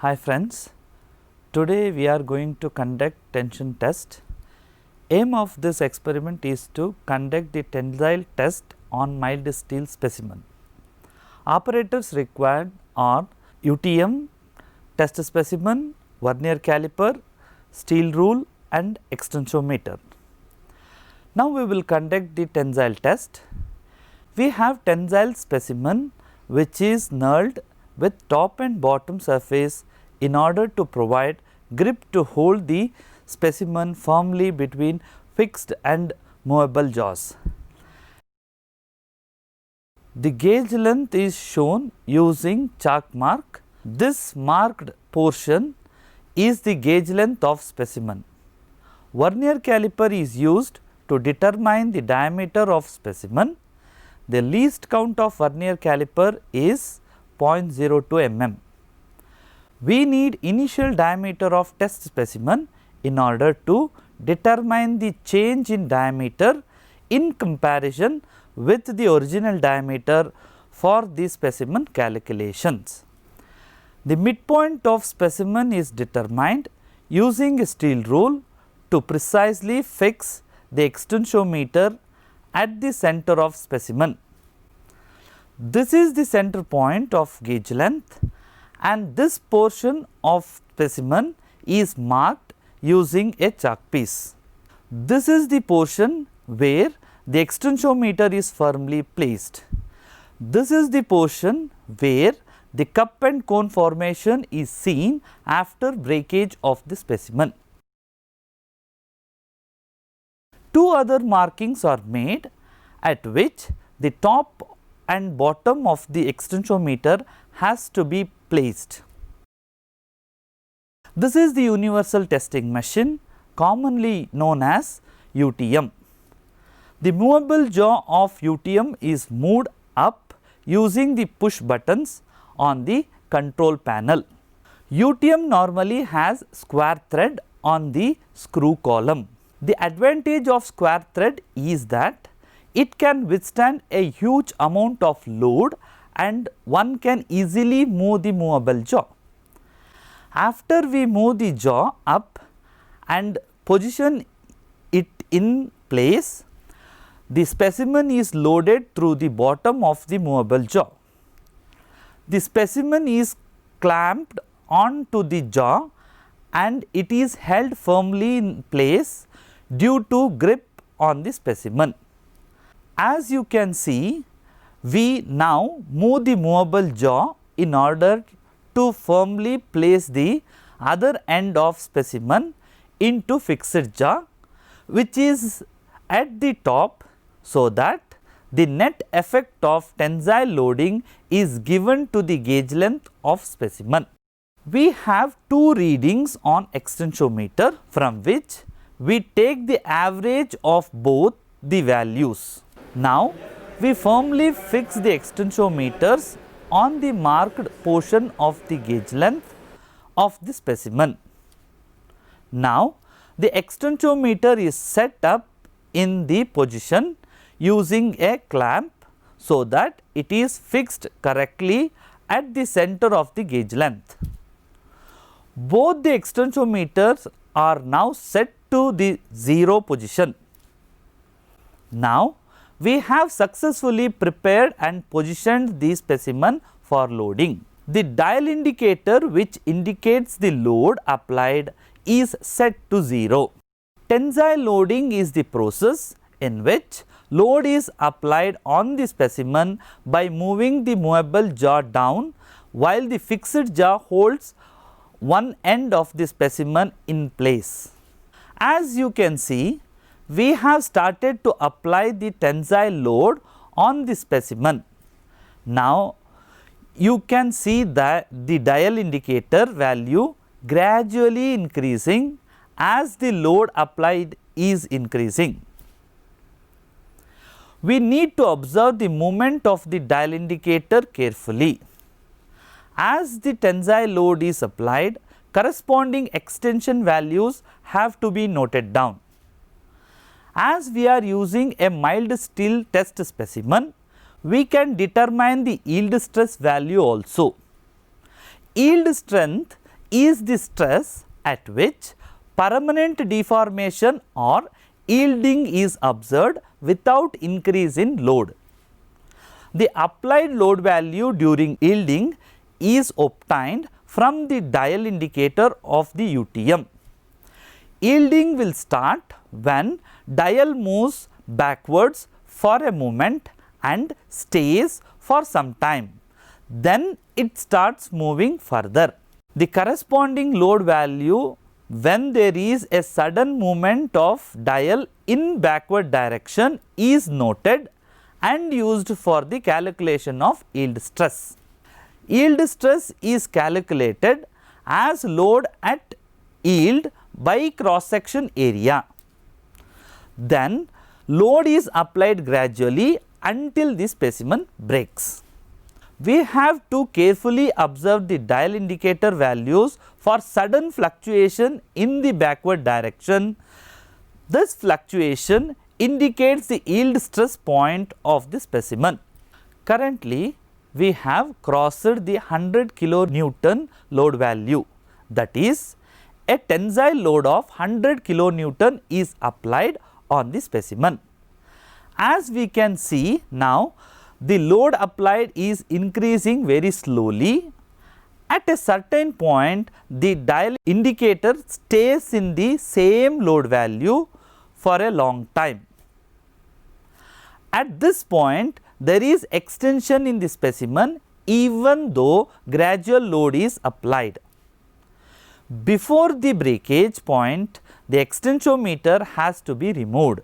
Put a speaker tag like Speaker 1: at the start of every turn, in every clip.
Speaker 1: Hi friends, today we are going to conduct tension test. Aim of this experiment is to conduct the tensile test on mild steel specimen. Operators required are UTM, test specimen, vernier caliper, steel rule and extensometer. Now we will conduct the tensile test. We have tensile specimen which is knurled with top and bottom surface in order to provide grip to hold the specimen firmly between fixed and movable jaws. The gauge length is shown using chalk mark. This marked portion is the gauge length of specimen. Vernier caliper is used to determine the diameter of specimen. The least count of vernier caliper is 0.02 mm. We need initial diameter of test specimen in order to determine the change in diameter in comparison with the original diameter for the specimen calculations. The midpoint of specimen is determined using a steel rule to precisely fix the extensometer at the center of specimen. This is the center point of gauge length and this portion of specimen is marked using a chalk piece. This is the portion where the extensometer is firmly placed. This is the portion where the cup and cone formation is seen after breakage of the specimen. Two other markings are made at which the top and bottom of the extensometer has to be placed. This is the universal testing machine commonly known as UTM. The movable jaw of UTM is moved up using the push buttons on the control panel. UTM normally has square thread on the screw column. The advantage of square thread is that it can withstand a huge amount of load and one can easily move the movable jaw. After we move the jaw up and position it in place, the specimen is loaded through the bottom of the movable jaw. The specimen is clamped onto the jaw and it is held firmly in place due to grip on the specimen. As you can see, we now move the movable jaw in order to firmly place the other end of specimen into fixed jaw, which is at the top, so that the net effect of tensile loading is given to the gauge length of specimen. We have two readings on extensometer from which we take the average of both the values. Now, we firmly fix the extensometers on the marked portion of the gauge length of the specimen. Now, the extensometer is set up in the position using a clamp so that it is fixed correctly at the center of the gauge length. Both the extensometers are now set to the 0 position. Now, we have successfully prepared and positioned the specimen for loading. The dial indicator which indicates the load applied is set to 0. Tensile loading is the process in which load is applied on the specimen by moving the movable jaw down while the fixed jaw holds one end of the specimen in place. As you can see, we have started to apply the tensile load on the specimen. Now, you can see that the dial indicator value gradually increasing as the load applied is increasing. We need to observe the movement of the dial indicator carefully. As the tensile load is applied, corresponding extension values have to be noted down. As we are using a mild steel test specimen, we can determine the yield stress value also. Yield strength is the stress at which permanent deformation or yielding is observed without increase in load. The applied load value during yielding is obtained from the dial indicator of the UTM. Yielding will start when dial moves backwards for a moment and stays for some time. Then it starts moving further. The corresponding load value when there is a sudden movement of dial in backward direction is noted and used for the calculation of yield stress. Yield stress is calculated as load at yield by cross section area. Then load is applied gradually until the specimen breaks. We have to carefully observe the dial indicator values for sudden fluctuation in the backward direction. This fluctuation indicates the yield stress point of the specimen. Currently, we have crossed the 100 kilonewton load value, that is, a tensile load of 100 kilonewton is applied on the specimen. As we can see now, the load applied is increasing very slowly. At a certain point, the dial indicator stays in the same load value for a long time. At this point, there is extension in the specimen even though gradual load is applied. Before the breakage point, the extensometer has to be removed.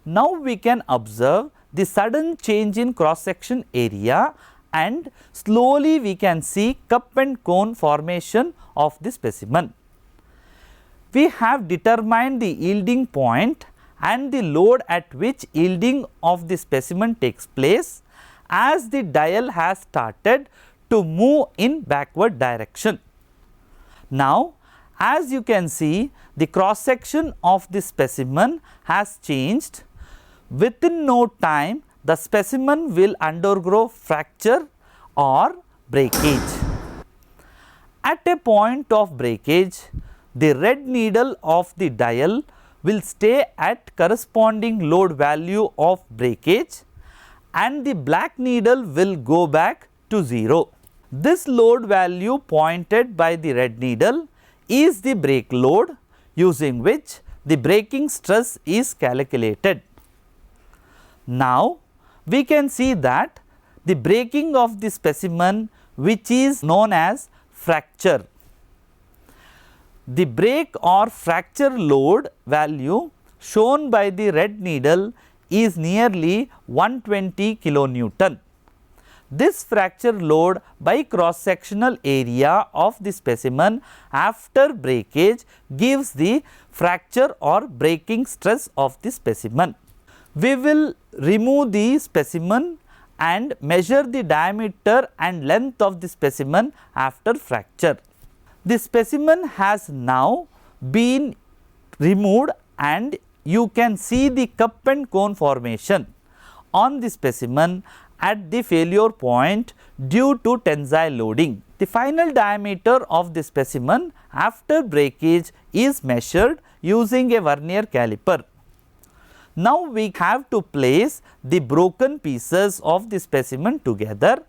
Speaker 1: Now we can observe the sudden change in cross section area and slowly we can see cup and cone formation of the specimen. We have determined the yielding point and the load at which yielding of the specimen takes place as the dial has started to move in backward direction. Now, as you can see, the cross section of the specimen has changed. Within no time, the specimen will undergo fracture or breakage. At a point of breakage, the red needle of the dial will stay at corresponding load value of breakage and the black needle will go back to 0. This load value pointed by the red needle is the break load using which the breaking stress is calculated. Now, we can see that the breaking of the specimen which is known as fracture. The break or fracture load value shown by the red needle is nearly 120 kilonewton. This fracture load by cross sectional area of the specimen after breakage gives the fracture or breaking stress of the specimen. We will remove the specimen and measure the diameter and length of the specimen after fracture. The specimen has now been removed and you can see the cup and cone formation on the specimen at the failure point due to tensile loading. The final diameter of the specimen after breakage is measured using a vernier caliper. Now we have to place the broken pieces of the specimen together.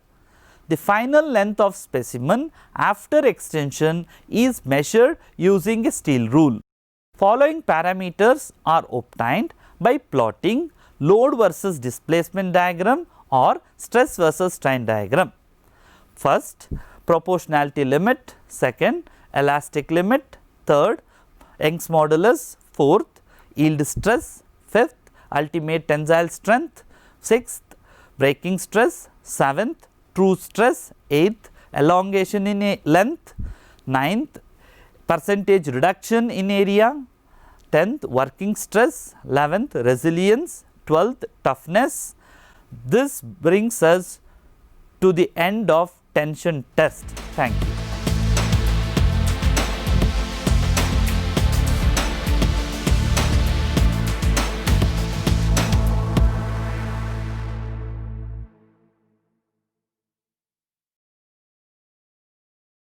Speaker 1: The final length of specimen after extension is measured using a steel rule. Following parameters are obtained by plotting load versus displacement diagram or stress versus strain diagram. First, proportionality limit, second, elastic limit, third, Young's modulus, fourth, yield stress, fifth, ultimate tensile strength, sixth, breaking stress, seventh, true stress, eighth, elongation in a length, ninth, percentage reduction in area, 10th, working stress, 11th, resilience, 12th, toughness. This brings us to the end of tension test. Thank you.